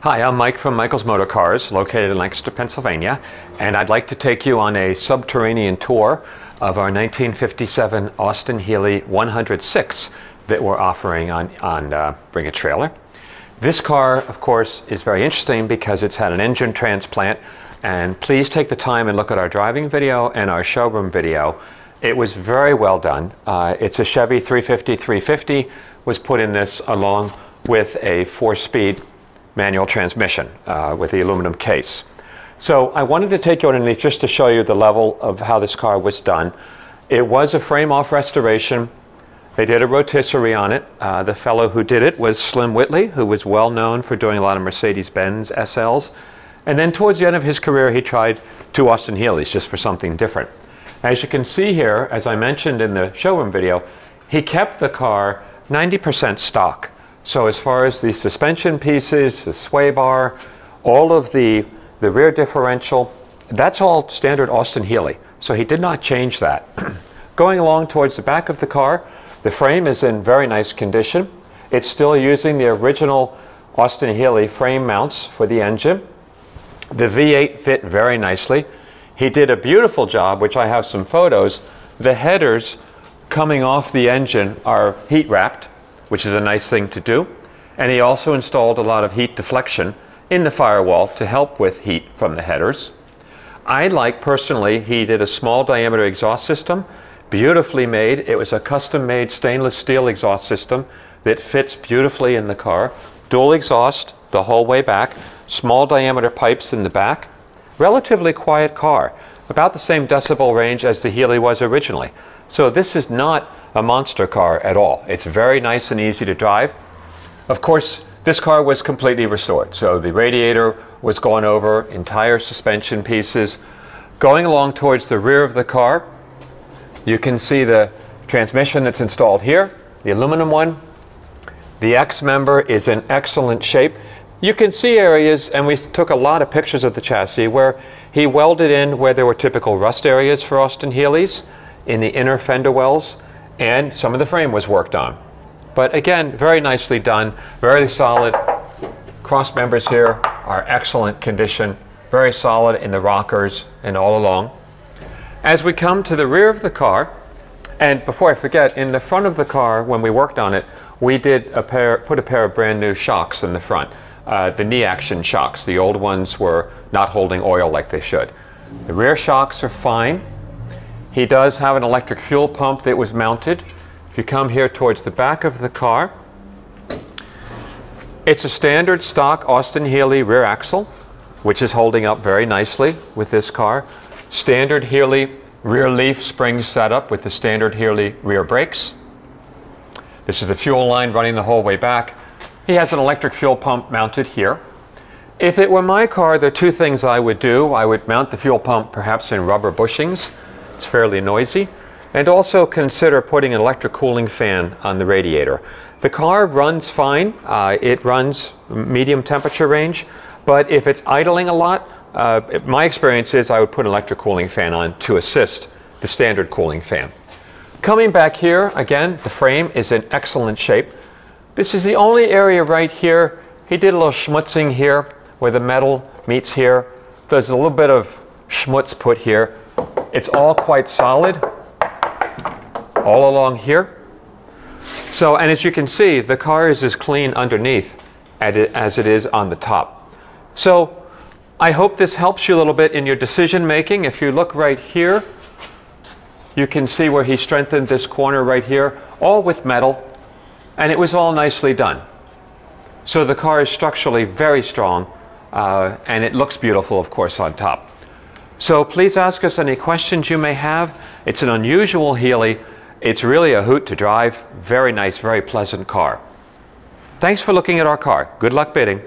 Hi, I'm Mike from Michael's Motor Cars, located in Lancaster, Pennsylvania, and I'd like to take you on a subterranean tour of our 1957 Austin-Healey 106 that we're offering on Bring a Trailer. This car, of course, is very interesting because it's had an engine transplant, and please take the time and look at our driving video and our showroom video. It was very well done. It's a Chevy 350 was put in this along with a 4-speed manual transmission with the aluminum case. So I wanted to take you underneath just to show you the level of how this car was done. It was a frame-off restoration. They did a rotisserie on it. The fellow who did it was Slim Whitley, who was well known for doing a lot of Mercedes-Benz SLs. And then towards the end of his career, he tried two Austin-Healeys just for something different. As you can see here, as I mentioned in the showroom video, he kept the car 90% stock. So as far as the suspension pieces, the sway bar, all of the rear differential, that's all standard Austin-Healey. So he did not change that. Going along towards the back of the car, the frame is in very nice condition. It's still using the original Austin-Healey frame mounts for the engine. The V8 fit very nicely. He did a beautiful job, which I have some photos. The headers coming off the engine are heat wrapped, which is a nice thing to do. And he also installed a lot of heat deflection in the firewall to help with heat from the headers. I like, personally, he did a small diameter exhaust system, beautifully made. It was a custom made stainless steel exhaust system that fits beautifully in the car. Dual exhaust the whole way back, small diameter pipes in the back. Relatively quiet car, about the same decibel range as the Healey was originally. So this is not a monster car at all. It's very nice and easy to drive. Of course, this car was completely restored. So the radiator was gone over, entire suspension pieces. Going along towards the rear of the car, you can see the transmission that's installed here, the aluminum one. The X-member is in excellent shape. You can see areas, and we took a lot of pictures of the chassis, where he welded in where there were typical rust areas for Austin-Healeys, in the inner fender wells, and some of the frame was worked on. But again, very nicely done, very solid. Cross members here are excellent condition, very solid in the rockers and all along. As we come to the rear of the car, and before I forget, in the front of the car, when we worked on it, we did put a pair of brand new shocks in the front. The knee action shocks. The old ones were not holding oil like they should. The rear shocks are fine. He does have an electric fuel pump that was mounted. If you come here towards the back of the car, it's a standard stock Austin-Healey rear axle, which is holding up very nicely with this car. Standard Healey rear leaf spring setup with the standard Healey rear brakes. This is the fuel line running the whole way back. He has an electric fuel pump mounted here. If it were my car, there are two things I would do. I would mount the fuel pump perhaps in rubber bushings. It's fairly noisy. And also consider putting an electric cooling fan on the radiator. The car runs fine. It runs medium temperature range. But if it's idling a lot, my experience is I would put an electric cooling fan on to assist the standard cooling fan. Coming back here, again, the frame is in excellent shape. This is the only area right here. He did a little schmutzing here where the metal meets here. There's a little bit of schmutz put here. It's all quite solid all along here. So, and as you can see, the car is as clean underneath as it is on the top. So I hope this helps you a little bit in your decision making. If you look right here, you can see where he strengthened this corner right here, all with metal. And it was all nicely done. So the car is structurally very strong, and it looks beautiful, of course, on top. So please ask us any questions you may have. It's an unusual Healey. It's really a hoot to drive. Very nice, very pleasant car. Thanks for looking at our car. Good luck bidding.